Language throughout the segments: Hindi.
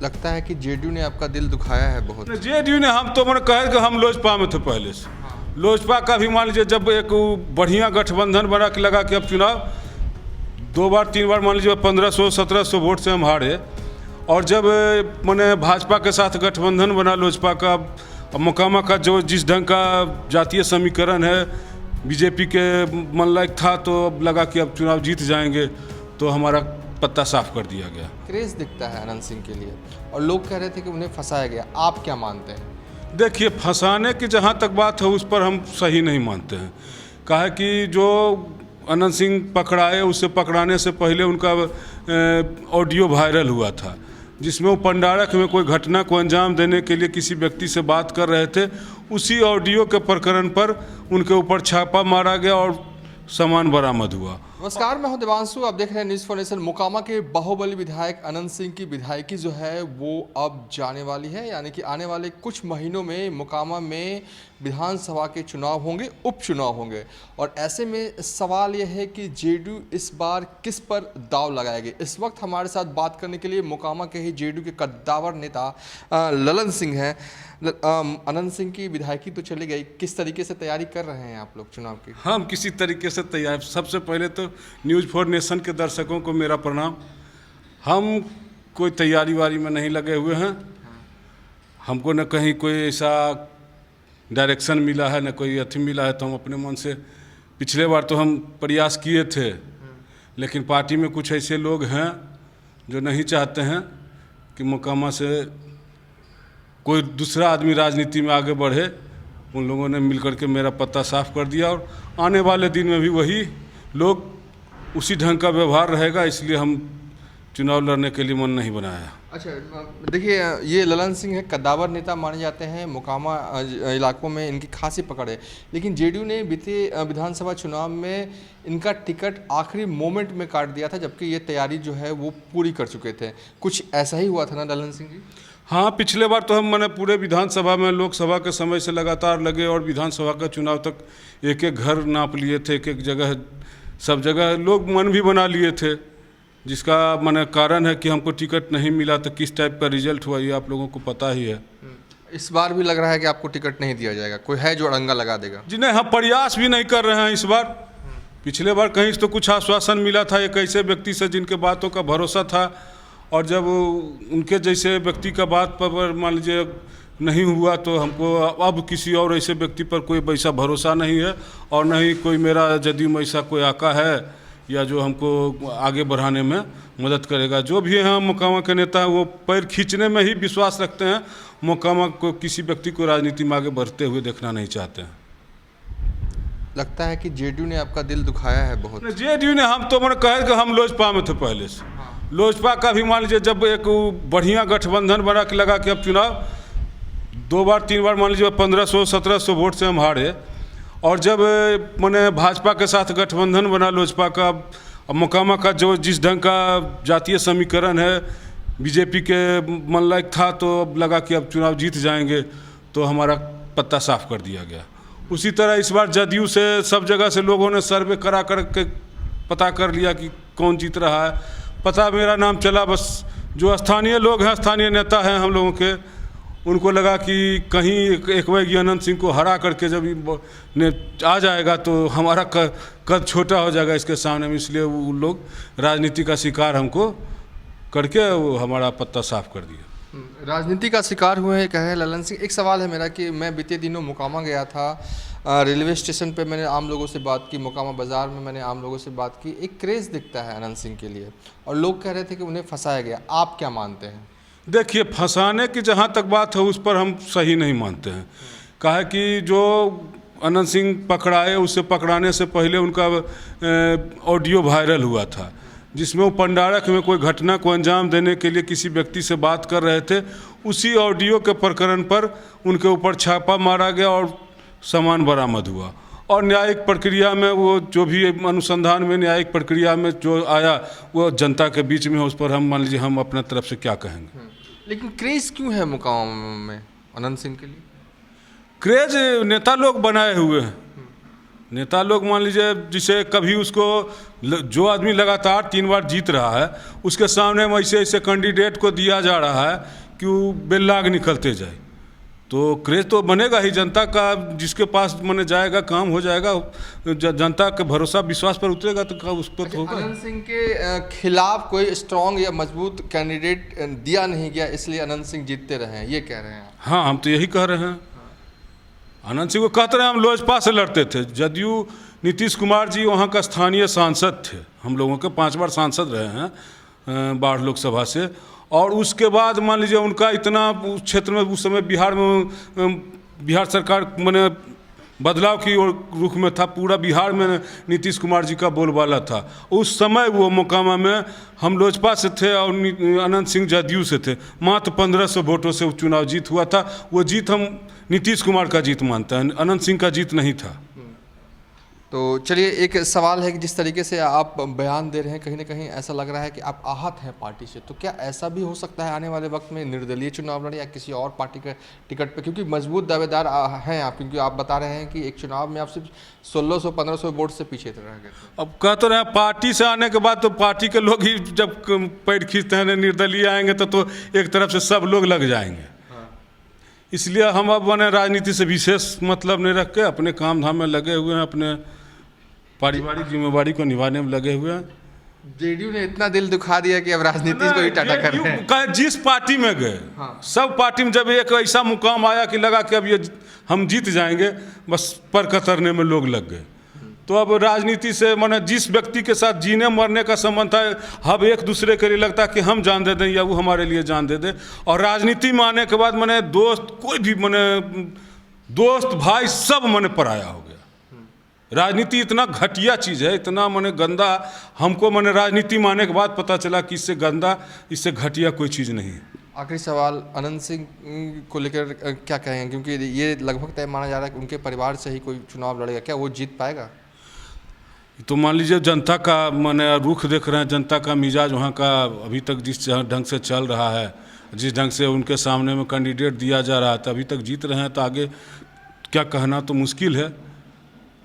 लगता है कि जेडीयू ने आपका दिल दुखाया है बहुत। जेडीयू ने, हम तो मैंने कहे कि हम लोजपा में थे पहले से। लोजपा का भी मान लीजिए जब एक बढ़िया गठबंधन बना के लगा के अब चुनाव 2 बार 3 बार मान लीजिए 1500-1700 वोट से हम हारे। और जब मैंने भाजपा के साथ गठबंधन बना लोजपा का, मोकामा का जो जिस ढंग का जातीय समीकरण है बीजेपी के मन लायक था, तो अब लगा कि अब चुनाव जीत जाएंगे, तो हमारा पत्ता साफ कर दिया गया। क्रेज दिखता है अनंत सिंह के लिए और लोग कह रहे थे कि उन्हें फंसाया गया, आप क्या मानते हैं? देखिए, फंसाने की जहाँ तक बात है उस पर हम सही नहीं मानते हैं। कहा कि जो अनंत सिंह पकड़ाए, उससे पकड़ाने से पहले उनका ऑडियो वायरल हुआ था, जिसमें वो पंडारक में कोई घटना को अंजाम देने के लिए किसी व्यक्ति से बात कर रहे थे। उसी ऑडियो के प्रकरण पर उनके ऊपर छापा मारा गया और सामान बरामद हुआ। नमस्कार, मैं हूं देवांशु, आप देख रहे हैं न्यूज़ फॉर नेशन। मोकामा के बाहुबली विधायक अनंत सिंह की विधायकी जो है वो अब जाने वाली है, यानी कि आने वाले कुछ महीनों में मोकामा में विधानसभा के चुनाव होंगे, उपचुनाव होंगे। और ऐसे में सवाल यह है कि जेडीयू इस बार किस पर दाव लगाएगी। इस वक्त हमारे साथ बात करने के लिए मोकामा के ही जेडीयू के कद्दावर नेता ललन सिंह हैं। अनंत सिंह की विधायकी तो चली गई, किस तरीके से तैयारी कर रहे हैं आप लोग चुनाव की? हम किसी तरीके से तैयार, सबसे पहले तो न्यूज़ फॉर नेशन के दर्शकों को मेरा प्रणाम। हम कोई तैयारी वारी में नहीं लगे हुए हैं। हमको न कहीं कोई ऐसा डायरेक्शन मिला है, न कोई अथी मिला है, तो हम अपने मन से, पिछले बार तो हम प्रयास किए थे, लेकिन पार्टी में कुछ ऐसे लोग हैं जो नहीं चाहते हैं कि मोकामा से कोई दूसरा आदमी राजनीति में आगे बढ़े। उन लोगों ने मिलकर के मेरा पत्ता साफ कर दिया और आने वाले दिन में भी वही लोग, उसी ढंग का व्यवहार रहेगा, इसलिए हम चुनाव लड़ने के लिए मन नहीं बनाया। अच्छा, देखिए, ये ललन सिंह है, कद्दावर नेता माने जाते हैं, मोकामा इलाकों में इनकी खासी पकड़ है। लेकिन जेडीयू ने बीते विधानसभा चुनाव में इनका टिकट आखिरी मोमेंट में काट दिया था, जबकि ये तैयारी जो है वो पूरी कर चुके थे। कुछ ऐसा ही हुआ था ना ललन सिंह जी? हाँ, पिछले बार तो हम मैंने पूरे विधानसभा में, लोकसभा के समय से लगातार लगे और विधानसभा का चुनाव तक एक एक घर नाप लिए थे, एक एक जगह, सब जगह लोग मन भी बना लिए थे, जिसका माने कारण है कि हमको टिकट नहीं मिला, तो किस टाइप का रिजल्ट हुआ ये आप लोगों को पता ही है। इस बार भी लग रहा है कि आपको टिकट नहीं दिया जाएगा, कोई है जो अड़ंगा लगा देगा? जी नहीं, हम प्रयास भी नहीं कर रहे हैं इस बार। पिछले बार कहीं से तो कुछ आश्वासन मिला था एक ऐसे व्यक्ति से जिनके बातों का भरोसा था, और जब उनके जैसे व्यक्ति का बात पर मान लीजिए नहीं हुआ, तो हमको अब किसी और ऐसे व्यक्ति पर कोई वैसा भरोसा नहीं है, और न ही कोई मेरा जदयू में ऐसा कोई आका है या जो हमको आगे बढ़ाने में मदद करेगा। जो भी हैं मोकामा के नेता, वो पैर खींचने में ही विश्वास रखते हैं। मोकामा को, किसी व्यक्ति को राजनीति में आगे बढ़ते हुए देखना नहीं चाहते हैं। लगता है कि जेडीयू ने आपका दिल दुखाया है बहुत। जेडीयू ने, हम तो मैंने कहे कि हम लोजपा में थे पहले से। लोजपा का भी मान लीजिए जब एक बढ़िया गठबंधन बना के लगा के अब चुनाव 2 बार 3 बार मान लीजिए 1500-1700 वोट से हम हारे। और जब मैंने भाजपा के साथ गठबंधन बना लोजपा का, मोकामा का जो जिस ढंग का जातीय समीकरण है बीजेपी के मन लायक था, तो अब लगा कि अब चुनाव जीत जाएंगे, तो हमारा पत्ता साफ कर दिया गया। उसी तरह इस बार जदयू से सब जगह से लोगों ने सर्वे करा कर के पता कर लिया कि कौन जीत रहा है। पता मेरा नाम चला, बस जो स्थानीय लोग हैं, स्थानीय नेता हैं हम लोगों के, उनको लगा कि कहीं एक वैज्ञ अनंत सिंह को हरा करके जब आ जाएगा तो हमारा कद छोटा हो जाएगा इसके सामने में, इसलिए वो लोग राजनीति का शिकार हमको करके वो हमारा पत्ता साफ कर दिया। राजनीति का शिकार हुए हैं कहे ललन सिंह। एक सवाल है मेरा कि मैं बीते दिनों मोकामा गया था, रेलवे स्टेशन पे मैंने आम लोगों से बात की, मोकामा बाज़ार में मैंने आम लोगों से बात की। एक क्रेज़ दिखता है अनंत सिंह के लिए और लोग कह रहे थे कि उन्हें फंसाया गया, आप क्या मानते हैं? देखिए, फंसाने की जहाँ तक बात है उस पर हम सही नहीं मानते हैं। कहा कि जो अनंत सिंह पकड़ाए, उससे पकड़ाने से पहले उनका ऑडियो वायरल हुआ था, जिसमें वो पंडारक में कोई घटना को अंजाम देने के लिए किसी व्यक्ति से बात कर रहे थे। उसी ऑडियो के प्रकरण पर उनके ऊपर छापा मारा गया और सामान बरामद हुआ। और न्यायिक प्रक्रिया में वो जो भी अनुसंधान में, न्यायिक प्रक्रिया में जो आया, वो जनता के बीच में, उस पर हम मान लीजिए हम अपने तरफ से क्या कहेंगे। लेकिन क्रेज़ क्यों है मोकामा में अनंत सिंह के लिए? क्रेज नेता लोग बनाए हुए हैं। नेता लोग मान लीजिए जिसे कभी उसको जो आदमी लगातार 3 बार जीत रहा है उसके सामने में ऐसे ऐसे कैंडिडेट को दिया जा रहा है कि वो बेल्लाग निकलते जाए, तो क्रेज तो बनेगा ही जनता का। जिसके पास माने जाएगा काम हो जाएगा, जनता का भरोसा विश्वास पर उतरेगा तो उस पर होगा। अनंत सिंह के खिलाफ कोई स्ट्रॉन्ग या मजबूत कैंडिडेट दिया नहीं गया, इसलिए अनंत सिंह जीतते रहे हैं, ये कह रहे हैं? हाँ, हम तो यही कह रहे हैं। अनंत सिंह को कहते रहे हम लोजपा से लड़ते थे, जदयू नीतीश कुमार जी वहाँ का स्थानीय सांसद थे, हम लोगों के 5 बार सांसद रहे हैं बाढ़ लोकसभा से। और उसके बाद मान लीजिए उनका इतना उस क्षेत्र में उस समय बिहार सरकार मैंने बदलाव की ओर रुख में था, पूरा बिहार में नीतीश कुमार जी का बोलबाला था। उस समय वो मोकामा में हम लोजपा से थे और अनंत सिंह जदयू से थे, मात्र 1500 वोटों से चुनाव जीत हुआ था। वो जीत हम नीतीश कुमार का जीत मानते हैं, अनंत सिंह का जीत नहीं था। तो चलिए, एक सवाल है कि जिस तरीके से आप बयान दे रहे हैं, कहीं ना कहीं ऐसा लग रहा है कि आप आहत हैं पार्टी से, तो क्या ऐसा भी हो सकता है आने वाले वक्त में निर्दलीय चुनाव लड़े या किसी और पार्टी के टिकट पे? क्योंकि मजबूत दावेदार हैं आप, क्योंकि आप बता रहे हैं कि एक चुनाव में आप सिर्फ 1600-1500 वोट से पीछे रह गए। अब कहते रहे पार्टी से आने के बाद तो पार्टी के लोग ही जब पैर खींचते हैं निर्दलीय आएंगे तो एक तरफ से सब लोग लग जाएंगे। इसलिए हम अब बने राजनीति से विशेष मतलब नहीं रख के अपने काम धाम में लगे हुए हैं, अपने पारिवारिक जिम्मेवारी को निभाने में लगे हुए हैं। जेडीयू ने इतना दिल दुखा दिया कि अब राजनीति को ही टाटा कर रहे हैं। जिस पार्टी में गए, सब पार्टी में जब एक ऐसा मुकाम आया कि लगा कि अब ये हम जीत जाएंगे, बस पर कतरने में लोग लग गए। तो अब राजनीति से माने जिस व्यक्ति के साथ जीने मरने का संबंध था, अब एक दूसरे के लिए लगता है कि हम जान दे दें या वो हमारे लिए जान दे दे। और राजनीति में आने के बाद माने दोस्त कोई भी माने दोस्त भाई सब माने पराया हो गया। राजनीति इतना घटिया चीज़ है, इतना माने गंदा, हमको माने राजनीति में आने के बाद पता चला कि इससे गंदा, इससे घटिया कोई चीज़ नहीं है। आखिरी सवाल, अनंत सिंह को लेकर क्या कहेंगे? क्योंकि ये लगभग तय माना जा रहा है कि उनके परिवार से ही कोई चुनाव लड़ेगा, क्या वो जीत पाएगा? तो मान लीजिए जनता का माने रुख देख रहे हैं, जनता का मिजाज वहाँ का अभी तक जिस ढंग से चल रहा है, जिस ढंग से उनके सामने में कैंडिडेट दिया जा रहा है, तो अभी तक जीत रहे हैं। तो आगे क्या कहना तो मुश्किल है,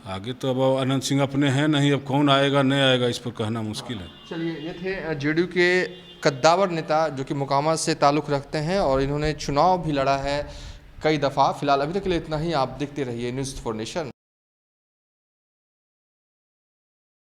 आगे तो अब अनंत सिंह अपने हैं नहीं, अब कौन आएगा नहीं आएगा इस पर कहना मुश्किल है। चलिए, ये थे जेडीयू के कद्दावर नेता जो कि मोकामा से ताल्लुक़ रखते हैं और इन्होंने चुनाव भी लड़ा है कई दफ़ा। फिलहाल अभी तक के लिए इतना ही। आप देखते रहिए न्यूज़ 4 नेशन।